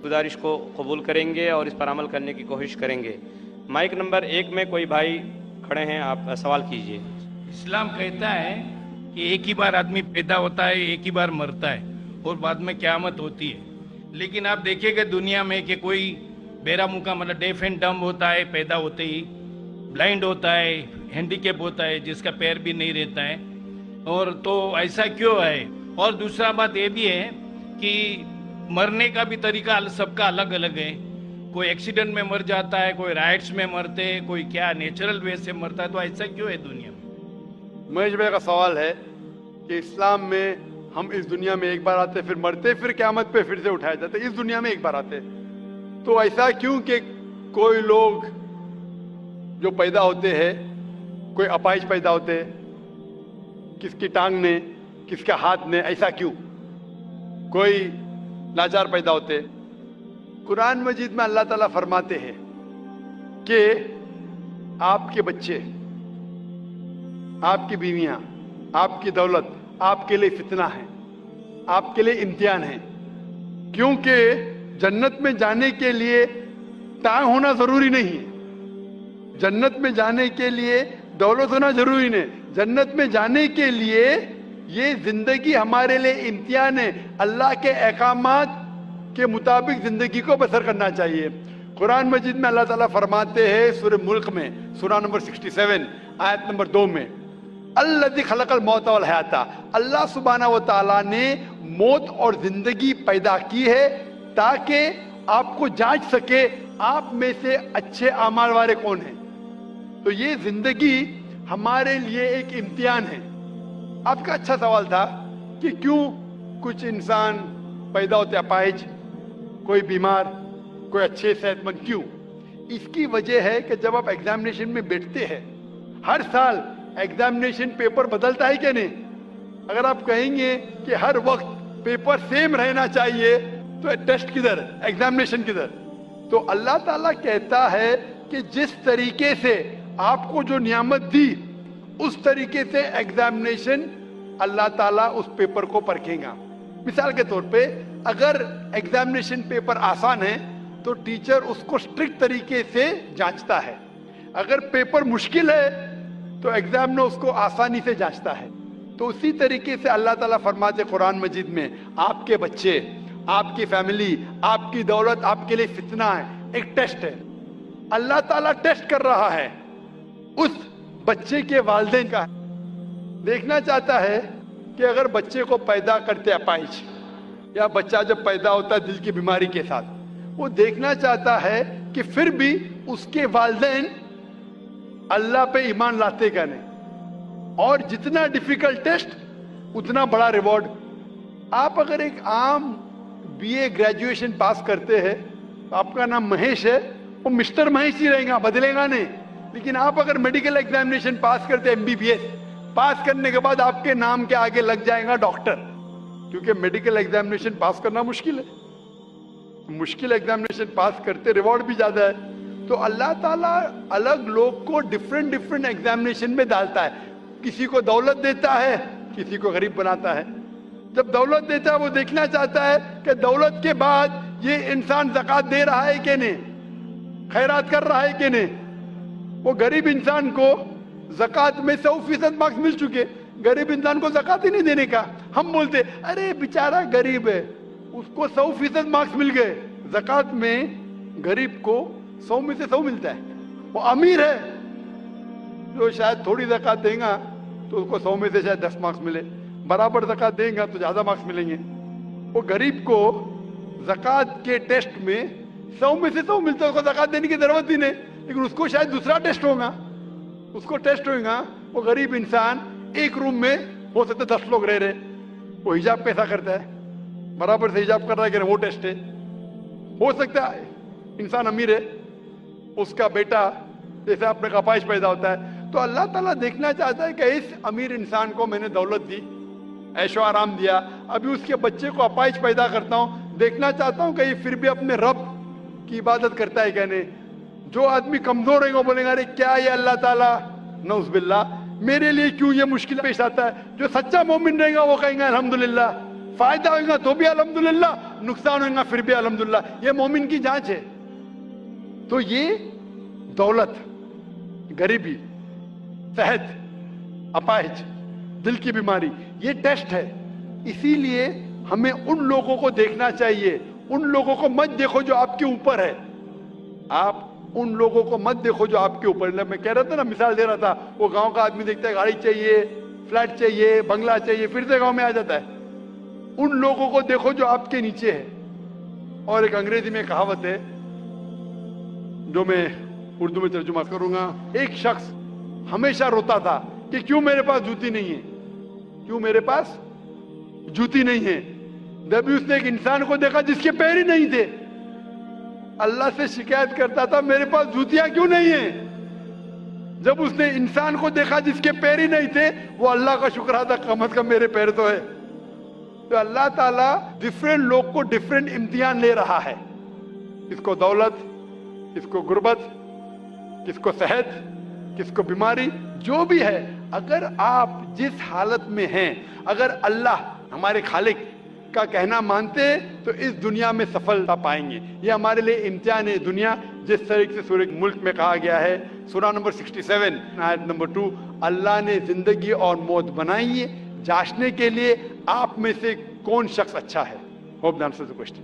गुजारिश को कबूल करेंगे और इस पर अमल करने की कोशिश करेंगे। माइक नंबर 1 में कोई भाई खड़े हैं, आप सवाल कीजिए। इस्लाम कहता है कि एक ही बार आदमी पैदा होता है, एक ही बार मरता है और बाद में क़यामत होती है। लेकिन आप देखिएगा दुनिया में कि कोई बेरा मुका मतलब डेफ एंड डम्ब होता है पैदा होते ही, ब्लाइंड होता है, हैंडीकैप होता है, जिसका पैर भी नहीं रहता है। और तो ऐसा क्यों है? और दूसरा बात ये भी है कि मरने का भी तरीका सबका अलग अलग है। कोई एक्सीडेंट में मर जाता है, कोई राइट्स में मरते हैं, कोई क्या नेचुरल वे से मरता है। तो ऐसा क्यों है दुनिया में? महेश भाई का सवाल है कि इस्लाम में हम इस दुनिया में एक बार आते, फिर मरते, फिर क़यामत पे फिर से उठाए जाते, इस दुनिया में एक बार आते। तो ऐसा क्यों कि कोई लोग जो पैदा होते हैं, कोई अपाहिज पैदा होते हैं, किसकी टांग ने, किसका हाथ ने, ऐसा क्यों? कोई लाचार पैदा होते। कुरान मजीद में अल्लाह ताला फरमाते हैं कि आपके बच्चे, आपकी बीवियां, आपकी दौलत आपके लिए फितना है, आपके लिए इम्तिहान है। क्योंकि जन्नत में जाने के लिए टांग होना जरूरी नहीं है, जन्नत में जाने के लिए दौलत होना जरूरी नहीं। जन्नत में जाने के लिए ये जिंदगी हमारे लिए इम्तिहान है। अल्लाह के अहकामात के मुताबिक जिंदगी को बसर करना चाहिए। कुरान मजीद में अल्लाह ताला फरमाते हैं सूरह मुल्क में, सूरा नंबर 67 आयत नंबर 2 में, अल्लज़ी खलक़ल मौत वल हयाता, अल्लाह सुब्हानहू व तआला ने मौत और जिंदगी पैदा की है ताकि आपको जांच सके आप में से अच्छे अमाल वाले कौन हैं। तो ये जिंदगी हमारे लिए एक इम्तिहान है। आपका अच्छा सवाल था कि क्यों कुछ इंसान पैदा होते अपाहिज, कोई बीमार, कोई अच्छे सेहतमंद, क्यों? इसकी वजह है कि जब आप एग्जामिनेशन में बैठते हैं, हर साल एग्जामिनेशन पेपर बदलता है क्या नहीं? अगर आप कहेंगे कि हर वक्त पेपर सेम रहना चाहिए तो टेस्ट किधर, एग्जामिनेशन किधर? तो अल्लाह ताला कहता है कि जिस तरीके से आपको जो नियामत दी उस तरीके से एग्जामिनेशन अल्लाह ताला उस पेपर को परखेगा। मिसाल के तौर पे अगर एग्जामिनेशन पेपर आसान है तो टीचर उसको स्ट्रिक्ट तरीके से जांचता है। अगर पेपर मुश्किल है तो एग्जामिनर उसको आसानी से जांचता है। तो उसी तरीके से अल्लाह ताला फरमाते कुरान मजीद में, आपके बच्चे, आपकी फैमिली, आपकी दौलत आपके लिए फितना है, एक टेस्ट है। अल्लाह ताला टेस्ट कर रहा है उस बच्चे के वालिदैन का। देखना चाहता है कि अगर बच्चे को पैदा करते अपाहिज, या बच्चा जब पैदा होता है दिल की बीमारी के साथ, वो देखना चाहता है कि फिर भी उसके वालिदैन अल्लाह पे ईमान लाते क्या नहीं। और जितना डिफिकल्ट टेस्ट उतना बड़ा रिवॉर्ड। आप अगर एक आम बीए ग्रेजुएशन पास करते हैं तो आपका नाम महेश है, वो मिस्टर महेश ही रहेगा, बदलेगा नहीं। लेकिन आप अगर मेडिकल एग्जामिनेशन पास करते हैं, एमबीबीएस पास करने के बाद आपके नाम के आगे लग जाएगा डॉक्टर, क्योंकि मेडिकल एग्जामिनेशन पास करना मुश्किल है। मुश्किल एग्जामिनेशन पास करते रिवॉर्ड भी ज्यादा है। तो अल्लाह ताला अलग लोग को डिफरेंट डिफरेंट एग्जामिनेशन में डालता है। किसी को दौलत देता है, किसी को गरीब बनाता है। जब दौलत देता है वो देखना चाहता है कि दौलत के बाद ये इंसान ज़कात दे रहा है कि नहीं, खैरात कर रहा है कि नहीं। वो गरीब इंसान को ज़कात में 100% मार्क्स मिल चुके, गरीब इंसान को ज़कात ही नहीं देने का। हम बोलते अरे बेचारा गरीब है, उसको 100% मार्क्स मिल गए। ज़कात में गरीब को 100 में से 100 मिलता है। वो अमीर है जो शायद थोड़ी ज़कात देगा तो उसको 100 में से शायद 10 मार्क्स मिले, बराबर ज़कात देगा तो ज़्यादा मार्क्स मिलेंगे। वो गरीब को ज़कात के टेस्ट में 100 में से 100 मिलता है, उसको ज़कात देने की जरूरत ही नहीं। लेकिन उसको शायद दूसरा टेस्ट होगा, उसको टेस्ट होगा। वो गरीब इंसान एक रूम में हो सकता है 10 लोग रह रहे, वो हिजाब कैसा करता है, बराबर से हिजाब कर रहा है कि वो टेस्ट है। हो सकता है इंसान अमीर है, उसका बेटा जैसे अपने अपाहिज पैदा होता है, तो अल्लाह ताला देखना चाहता है कि इस अमीर इंसान को मैंने दौलत दी, ऐशो आराम दिया, अभी उसके बच्चे को अपाहिज पैदा करता हूँ, देखना चाहता हूँ कि ये फिर भी अपने रब की इबादत करता है क्या नहीं। जो आदमी कमजोर है वो बोलेगा अरे क्या ये अल्लाह ताला, नौज़ुबिल्लाह, मेरे लिए क्यों ये मुश्किल पेश आता है। जो सच्चा मोमिन रहेगा वो कहेंगे अल्हम्दुलिल्लाह, फायदा होगा तो भी अल्हम्दुलिल्लाह, नुकसान होगा फिर भी अल्हम्दुलिल्लाह, ये मोमिन की जांच है। तो ये दौलत, गरीबी, सेहत, अपाहिज, दिल की बीमारी, ये टेस्ट है। इसीलिए हमें उन लोगों को देखना चाहिए, उन लोगों को मत देखो जो आपके ऊपर है। आप उन लोगों को मत देखो जो आपके ऊपर है। मैं कह रहा था ना, मिसाल दे रहा था, वो गांव का आदमी देखता है गाड़ी चाहिए, फ्लैट चाहिए, बंगला चाहिए, फिर से गांव में आ जाता है। उन लोगों को देखो जो आपके नीचे है। और एक अंग्रेजी में कहावत है जो मैं उर्दू में तर्जुमा करूंगा। एक शख्स हमेशा रोता था कि क्यों मेरे पास जूती नहीं है, क्यों मेरे पास जूती नहीं है। जब भी उसने एक इंसान को देखा जिसके पैर ही नहीं थे, अल्लाह से शिकायत करता था मेरे पास जूतियां क्यों नहीं है। जब उसने इंसान को देखा जिसके पैर ही नहीं थे, वो अल्लाह का शुक्र अदा, कम से कम मेरे पैर तो है। तो अल्लाह ताला डिफरेंट लोग को डिफरेंट इम्तिहान ले रहा है। किसको दौलत, किसको गुर्बत, किसको सेहत, किसको बीमारी, जो भी है। अगर आप जिस हालत में हैं, अगर अल्लाह हमारे खालिक का कहना मानते हैं तो इस दुनिया में सफलता पाएंगे। ये हमारे लिए इम्तिहान है दुनिया। जिस तरीके से सूरह मुल्क में कहा गया है, सूरह नंबर 67 आयत नंबर 2, अल्लाह ने जिंदगी और मौत बनाई है जांचने के लिए आप में से कौन शख्स अच्छा है। Hope the answer the question.